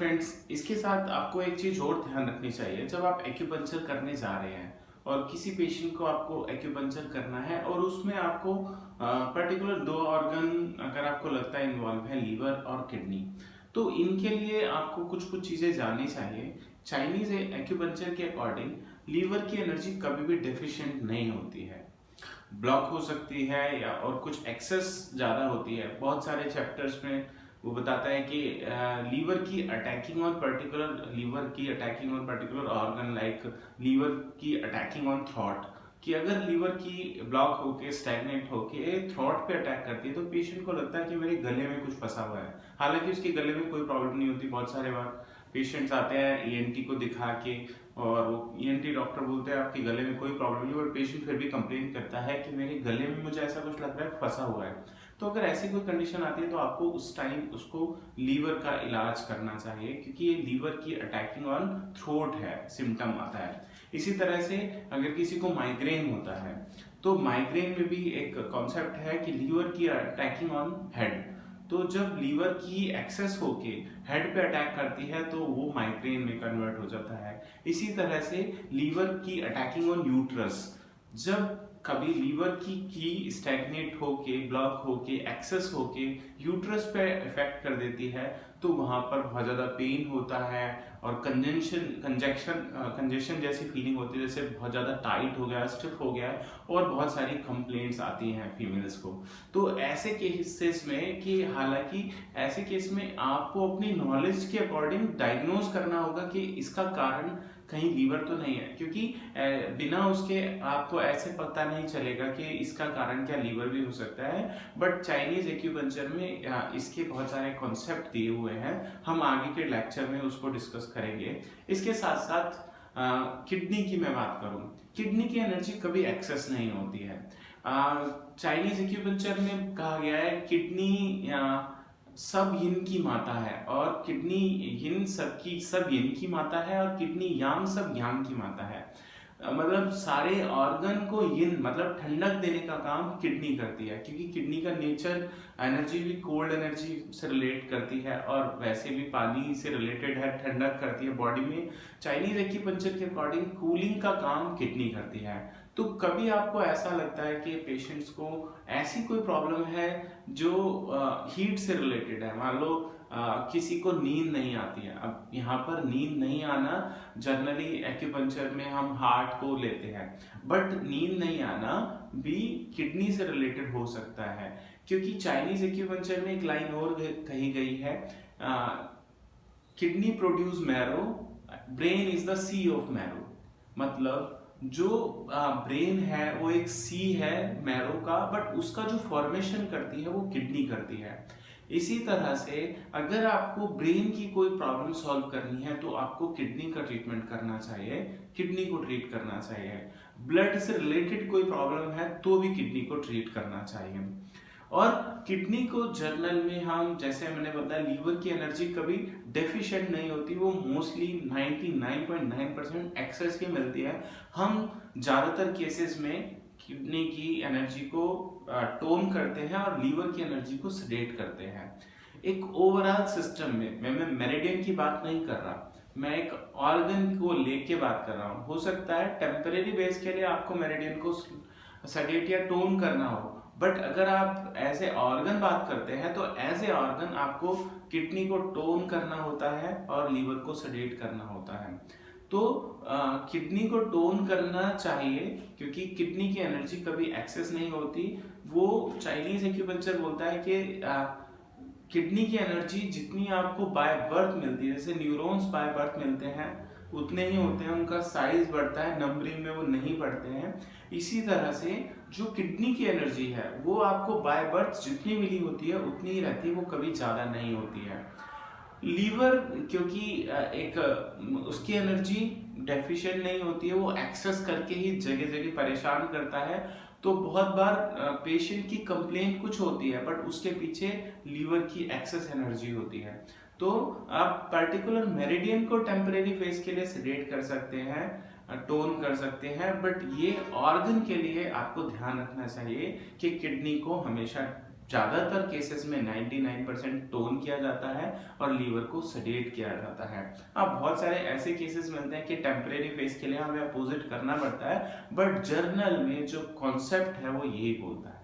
Friends, इसके साथ आपको एक चीज़ और ध्यान रखनी चाहिए। जब आप एक्यूपंक्चर करने जा रहे हैं और किसी पेशेंट को आपको एक्यूपंक्चर करना है और उसमें आपको पर्टिकुलर दो ऑर्गन अगर आपको लगता है इन्वॉल्व है, लीवर और किडनी, तो इनके लिए आपको कुछ कुछ चीज़ें जाननी चाहिए। चाइनीज़ एक्यूपंक्चर के अकॉर्डिंग लीवर की एनर्जी कभी भी डेफिशिएंट नहीं होती है, ब्लॉक हो सकती है या और कुछ एक्सेस ज़्यादा होती है। बहुत सारे चैप्टर्स में वो बताता है कि लीवर की attacking on particular organ, like liver की अटैकिंग ऑन थ्रॉट, कि अगर लीवर की ब्लॉक होके स्टैग्नेट होके थ्रॉट पे अटैक करती है तो पेशेंट को लगता है कि मेरे गले में कुछ फंसा हुआ है, हालांकि उसके गले में कोई प्रॉब्लम नहीं होती। बहुत सारे बार पेशेंट्स आते हैं ईएनटी को दिखा के और वो ईएनटी डॉक्टर बोलते हैं आपके गले में कोई प्रॉब्लम नहीं, बट पेशेंट फिर भी कंप्लेन करता है कि मेरे गले में मुझे ऐसा कुछ लग रहा है, फंसा हुआ है। तो अगर ऐसी कोई कंडीशन आती है तो आपको उस टाइम उसको लीवर का इलाज करना चाहिए, क्योंकि ये लीवर की अटैकिंग ऑन थ्रोट है, सिम्टम आता है। इसी तरह से अगर किसी को माइग्रेन होता है तो माइग्रेन में भी एक कॉन्सेप्ट है कि लीवर की अटैकिंग ऑन हेड। तो जब लीवर की एक्सेस होके हेड पे अटैक करती है तो वो माइग्रेन में कन्वर्ट हो जाता है। इसी तरह से लीवर की अटैकिंग ऑन यूट्रस, जब कभी लीवर की स्टैग्नेट होके ब्लॉक होके एक्सेस होके यूट्रस पे इफेक्ट कर देती है तो वहाँ पर बहुत ज़्यादा पेन होता है और कंजेशन जैसी फीलिंग होती है, जैसे बहुत ज़्यादा टाइट हो गया, स्टिफ हो गया, और बहुत सारी कंप्लेंट्स आती हैं फीमेल्स को। तो ऐसे केसेस में कि हालांकि ऐसे केस में आपको अपनी नॉलेज के अकॉर्डिंग डायग्नोज करना होगा कि इसका कारण कहीं लीवर तो नहीं है, क्योंकि बिना उसके आपको ऐसे पता नहीं चलेगा कि इसका कारण क्या लीवर भी हो सकता है। बट चाइनीज एक्यूपंक्चर में इसके बहुत सारे कॉन्सेप्ट दिए हुए हैं, हम आगे के लेक्चर में उसको डिस्कस करेंगे। इसके साथ साथ किडनी की मैं बात करूं, किडनी की एनर्जी कभी एक्सेस नहीं होती है। चाइनीज एक्यूपंक्चर में कहा गया है किडनी सब यिन की माता है, और किडनी यिन सब यिन की माता है और किडनी यांग सब यांग की माता है। मतलब सारे ऑर्गन को यिन मतलब ठंडक देने का काम किडनी करती है, क्योंकि किडनी का नेचर एनर्जी भी कोल्ड एनर्जी से रिलेट करती है और वैसे भी पानी से रिलेटेड है, ठंडक करती है बॉडी में। चाइनीज एक्यूपंक्चर के अकॉर्डिंग कूलिंग का काम किडनी करती है। तो कभी आपको ऐसा लगता है कि पेशेंट्स को ऐसी कोई प्रॉब्लम है जो हीट से रिलेटेड है, मान लो किसी को नींद नहीं आती है। अब यहाँ पर नींद नहीं आना, जनरली एक्यूपंक्चर में हम हार्ट को लेते हैं, बट नींद नहीं आना भी किडनी से रिलेटेड हो सकता है, क्योंकि चाइनीज एक्यूपंक्चर में एक लाइन और कही गई है, kidney produce marrow, brain is the sea of marrow. मतलब जो ब्रेन है वो एक सी है मैरो का, बट उसका जो फॉर्मेशन करती है वो किडनी करती है। इसी तरह से अगर आपको ब्रेन की कोई प्रॉब्लम सॉल्व करनी है तो आपको किडनी का ट्रीटमेंट करना चाहिए, किडनी को ट्रीट करना चाहिए। ब्लड से रिलेटेड कोई प्रॉब्लम है तो भी किडनी को ट्रीट करना चाहिए। और किडनी को जर्नल में हम, जैसे मैंने बताया, लीवर की एनर्जी कभी डेफिशिएंट नहीं होती, वो मोस्टली 99.9% एक्सेस ही मिलती है। हम ज़्यादातर केसेस में किडनी की एनर्जी को टोन करते हैं और लीवर की एनर्जी को सेडेट करते हैं। एक ओवरऑल सिस्टम में मैं मेरिडियन की बात नहीं कर रहा, मैं एक ऑर्गन को लेके बात कर रहा हूँ। हो सकता है टेम्परेरी बेस के लिए आपको मेरिडियन को सेडेट या टोन करना हो, बट अगर आप एज ए ऑर्गन बात करते हैं तो एज ए ऑर्गन आपको किडनी को टोन करना होता है और लीवर को सेडेट करना होता है। तो किडनी को टोन करना चाहिए, क्योंकि किडनी की एनर्जी कभी एक्सेस नहीं होती। वो चाइनीज एक्यूपंक्चर बोलता है कि किडनी की एनर्जी जितनी आपको बाय बर्थ मिलती है, जैसे न्यूरॉन्स बाय बर्थ मिलते हैं उतने ही होते हैं, उनका साइज बढ़ता है, नंबरिंग में वो नहीं बढ़ते हैं। इसी तरह से जो किडनी की एनर्जी है वो आपको बाय बर्थ जितनी मिली होती है उतनी ही रहती है, वो कभी ज़्यादा नहीं होती है। लीवर क्योंकि एक उसकी एनर्जी डेफिशिएंट नहीं होती है, वो एक्सेस करके ही जगह जगह परेशान करता है। तो बहुत बार पेशेंट की कंप्लेंट कुछ होती है बट उसके पीछे लीवर की एक्सेस एनर्जी होती है। तो आप पर्टिकुलर मेरिडियन को टेम्परेरी फेज के लिए सेडेट कर सकते हैं, टोन कर सकते हैं, बट ये ऑर्गन के लिए आपको ध्यान रखना चाहिए कि किडनी को हमेशा ज़्यादातर केसेस में 99% टोन किया जाता है और लीवर को सडेट किया जाता है। अब बहुत सारे ऐसे केसेस मिलते हैं कि टेम्परेरी फेज के लिए हमें अपोजिट करना पड़ता है, बट जर्नल में जो कॉन्सेप्ट है वो यही बोलता है।